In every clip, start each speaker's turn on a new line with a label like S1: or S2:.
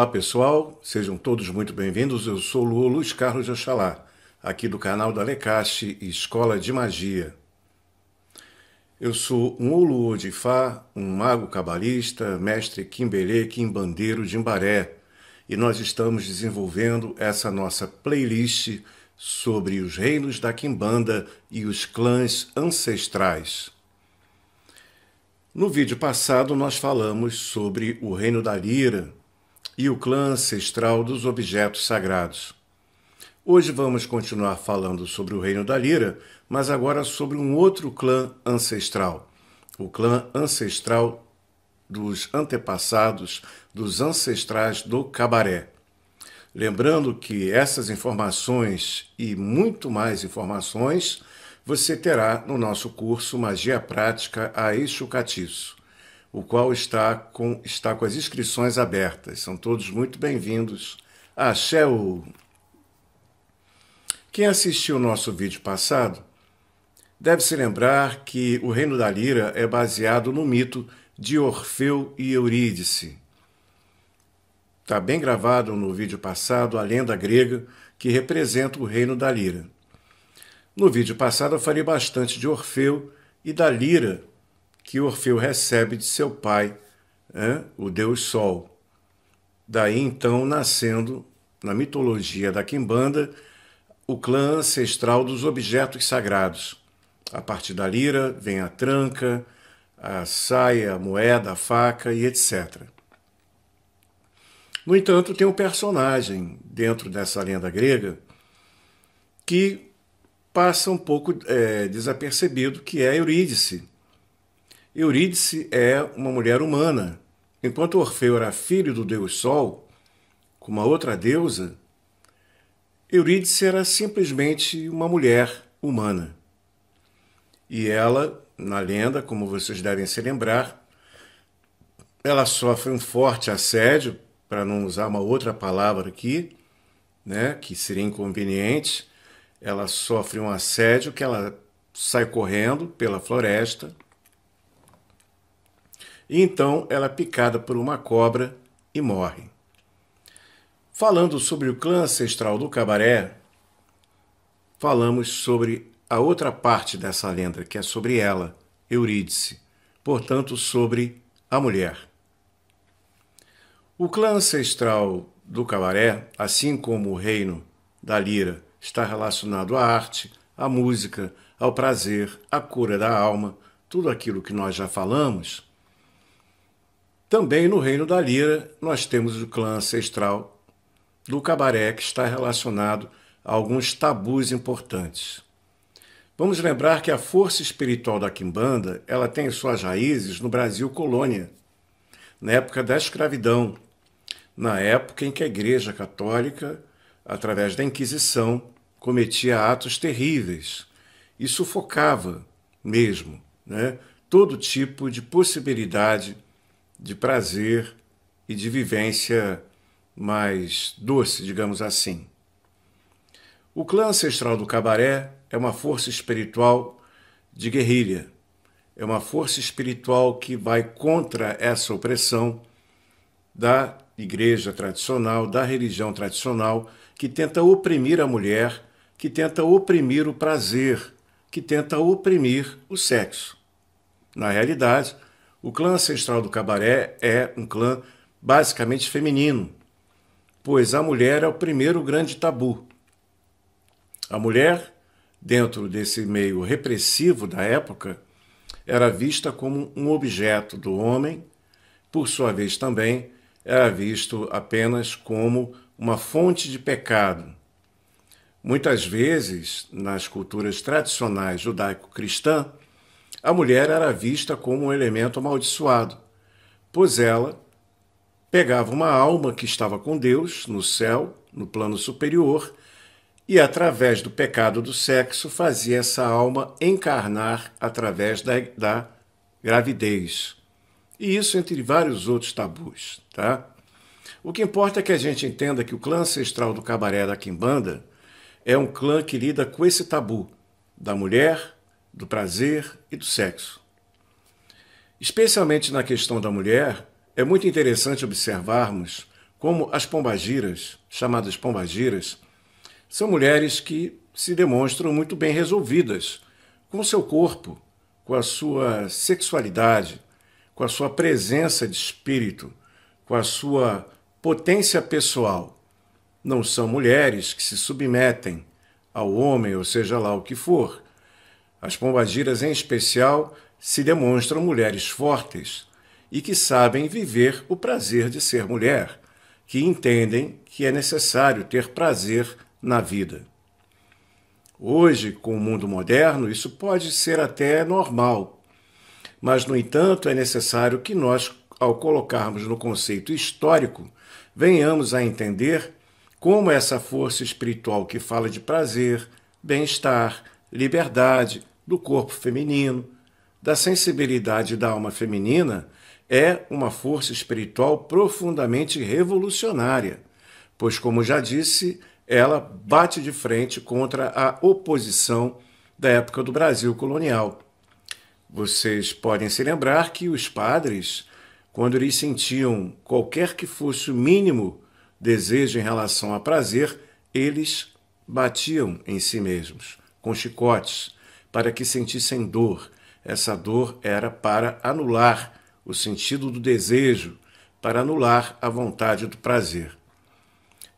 S1: Olá pessoal, sejam todos muito bem-vindos. Eu sou o Luiz Carlos de Oxalá, aqui do canal da Lecache Escola de Magia. Eu sou um Oluo de Ifá, um mago cabalista, mestre Quimbelê, quimbandeiro de Imbaré, e nós estamos desenvolvendo essa nossa playlist sobre os reinos da Quimbanda e os clãs ancestrais. No vídeo passado nós falamos sobre o reino da Lira e o clã ancestral dos objetos sagrados. Hoje vamos continuar falando sobre o reino da Lira, mas agora sobre um outro clã ancestral, o clã ancestral dos antepassados, dos ancestrais do Cabaré. Lembrando que essas informações e muito mais informações você terá no nosso curso Magia Prática a Eixo Catiço, o qual está com as inscrições abertas. São todos muito bem-vindos. Axé-o! Quem assistiu o nosso vídeo passado deve se lembrar que o reino da Lira é baseado no mito de Orfeu e Eurídice. Está bem gravado no vídeo passado a lenda grega que representa o reino da Lira. No vídeo passado eu falei bastante de Orfeu e da Lira que Orfeu recebe de seu pai, o Deus Sol. Daí então nascendo, na mitologia da Quimbanda, o clã ancestral dos objetos sagrados. A partir da Lira vem a tranca, a saia, a moeda, a faca e etc. No entanto, tem um personagem dentro dessa lenda grega que passa um pouco desapercebido, que é Eurídice. Eurídice é uma mulher humana. Enquanto Orfeu era filho do Deus Sol, com uma outra deusa, Eurídice era simplesmente uma mulher humana. E ela, na lenda, como vocês devem se lembrar, ela sofre um forte assédio, para não usar uma outra palavra aqui, que seria inconveniente. Ela sofre um assédio que ela sai correndo pela floresta. E então ela é picada por uma cobra e morre. Falando sobre o clã ancestral do Cabaré, falamos sobre a outra parte dessa lenda, que é sobre ela, Eurídice, portanto sobre a mulher. O clã ancestral do Cabaré, assim como o reino da Lira, está relacionado à arte, à música, ao prazer, à cura da alma, tudo aquilo que nós já falamos. Também no reino da Lira nós temos o clã ancestral do Cabaré, que está relacionado a alguns tabus importantes. Vamos lembrar que a força espiritual da Quimbanda, ela tem suas raízes no Brasil colônia, na época da escravidão, na época em que a Igreja Católica, através da Inquisição, cometia atos terríveis e sufocava mesmo, todo tipo de possibilidade de prazer e de vivência mais doce, digamos assim. O clã ancestral do Cabaré é uma força espiritual de guerrilha, é uma força espiritual que vai contra essa opressão da igreja tradicional, da religião tradicional, que tenta oprimir a mulher, que tenta oprimir o prazer, que tenta oprimir o sexo. Na realidade, o clã ancestral do Cabaré é um clã basicamente feminino, pois a mulher é o primeiro grande tabu. A mulher, dentro desse meio repressivo da época, era vista como um objeto do homem, por sua vez também era visto apenas como uma fonte de pecado. Muitas vezes, nas culturas tradicionais judaico-cristã, a mulher era vista como um elemento amaldiçoado, pois ela pegava uma alma que estava com Deus no céu, no plano superior, e através do pecado do sexo fazia essa alma encarnar através da gravidez. E isso entre vários outros tabus, tá? O que importa é que a gente entenda que o clã ancestral do Cabaré da Quimbanda é um clã que lida com esse tabu da mulher, do prazer e do sexo. Especialmente na questão da mulher, é muito interessante observarmos como as pombagiras, chamadas pombagiras, são mulheres que se demonstram muito bem resolvidas com o seu corpo, com a sua sexualidade, com a sua presença de espírito, com a sua potência pessoal. Não são mulheres que se submetem ao homem, ou seja lá o que for. As pombagiras, em especial, se demonstram mulheres fortes e que sabem viver o prazer de ser mulher, que entendem que é necessário ter prazer na vida. Hoje, com o mundo moderno, isso pode ser até normal, mas, no entanto, é necessário que nós, ao colocarmos no conceito histórico, venhamos a entender como essa força espiritual que fala de prazer, bem-estar, liberdade do corpo feminino, da sensibilidade da alma feminina, é uma força espiritual profundamente revolucionária, pois, como já disse, ela bate de frente contra a oposição da época do Brasil colonial. Vocês podem se lembrar que os padres, quando eles sentiam qualquer que fosse o mínimo desejo em relação a prazer, eles batiam em si mesmos, com chicotes, para que sentissem dor. Essa dor era para anular o sentido do desejo, para anular a vontade do prazer.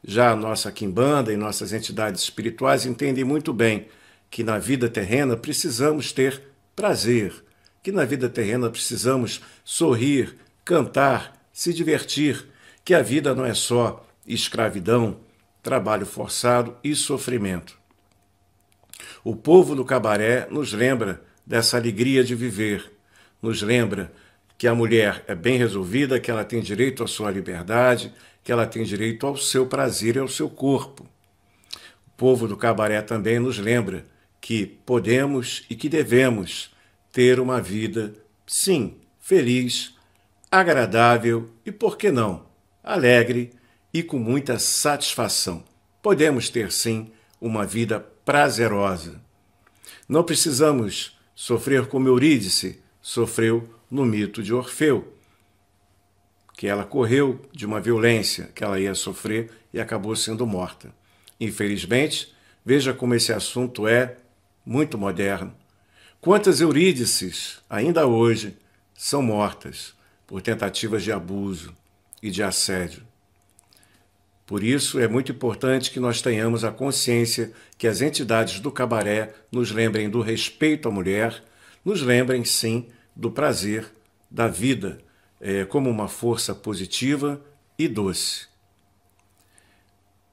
S1: Já a nossa quimbanda e nossas entidades espirituais entendem muito bem que na vida terrena precisamos ter prazer, que na vida terrena precisamos sorrir, cantar, se divertir, que a vida não é só escravidão, trabalho forçado e sofrimento. O povo do Cabaré nos lembra dessa alegria de viver, nos lembra que a mulher é bem resolvida, que ela tem direito à sua liberdade, que ela tem direito ao seu prazer e ao seu corpo. O povo do Cabaré também nos lembra que podemos e que devemos ter uma vida, sim, feliz, agradável e, por que não, alegre e com muita satisfação. Podemos ter, sim, uma vida prazerosa. Não precisamos sofrer como Eurídice sofreu no mito de Orfeu, que ela correu de uma violência que ela ia sofrer e acabou sendo morta. Infelizmente, veja como esse assunto é muito moderno. Quantas Eurídices, ainda hoje, são mortas por tentativas de abuso e de assédio. Por isso, é muito importante que nós tenhamos a consciência que as entidades do Cabaré nos lembrem do respeito à mulher, nos lembrem, sim, do prazer da vida, como uma força positiva e doce.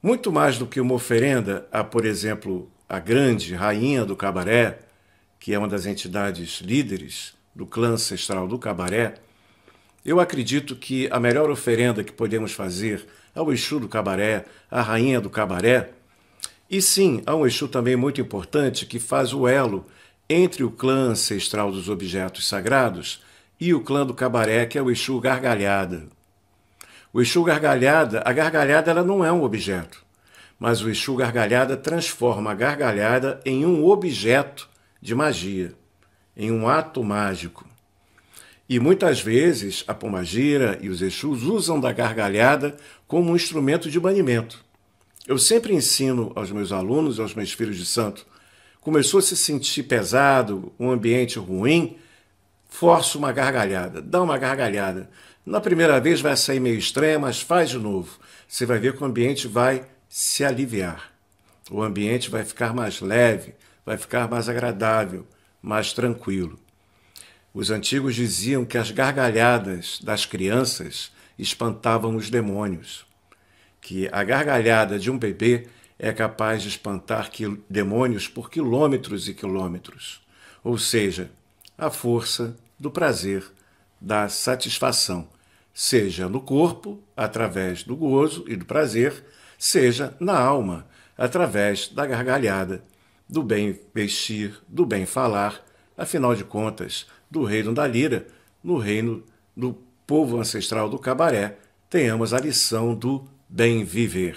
S1: Muito mais do que uma oferenda a, por exemplo, a grande rainha do Cabaré, que é uma das entidades líderes do clã ancestral do Cabaré, eu acredito que a melhor oferenda que podemos fazer ao Exu do Cabaré, à rainha do Cabaré, e sim, há um Exu também muito importante que faz o elo entre o clã ancestral dos objetos sagrados e o clã do Cabaré, que é o Exu Gargalhada. O Exu Gargalhada, a gargalhada ela não é um objeto, mas o Exu Gargalhada transforma a gargalhada em um objeto de magia, em um ato mágico. E muitas vezes a pombagira e os Exus usam da gargalhada como um instrumento de banimento. Eu sempre ensino aos meus alunos, aos meus filhos de santo, começou a se sentir pesado, um ambiente ruim, força uma gargalhada, dá uma gargalhada. Na primeira vez vai sair meio estranha, mas faz de novo. Você vai ver que o ambiente vai se aliviar. O ambiente vai ficar mais leve, vai ficar mais agradável, mais tranquilo. Os antigos diziam que as gargalhadas das crianças espantavam os demônios, que a gargalhada de um bebê é capaz de espantar demônios por quilômetros e quilômetros. Ou seja, a força do prazer, da satisfação, seja no corpo, através do gozo e do prazer, seja na alma, através da gargalhada, do bem vestir, do bem falar, afinal de contas, do reino da lira, no reino do povo ancestral do Cabaré, tenhamos a lição do bem viver.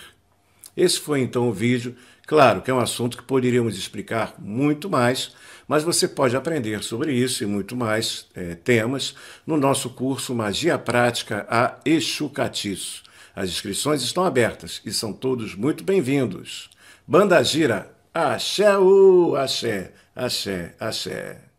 S1: Esse foi então o vídeo. Claro que é um assunto que poderíamos explicar muito mais, mas você pode aprender sobre isso e muito mais temas no nosso curso Magia Prática a Exu Catiço. As inscrições estão abertas e são todos muito bem-vindos. Banda Gira, axé, axé, axé, axé.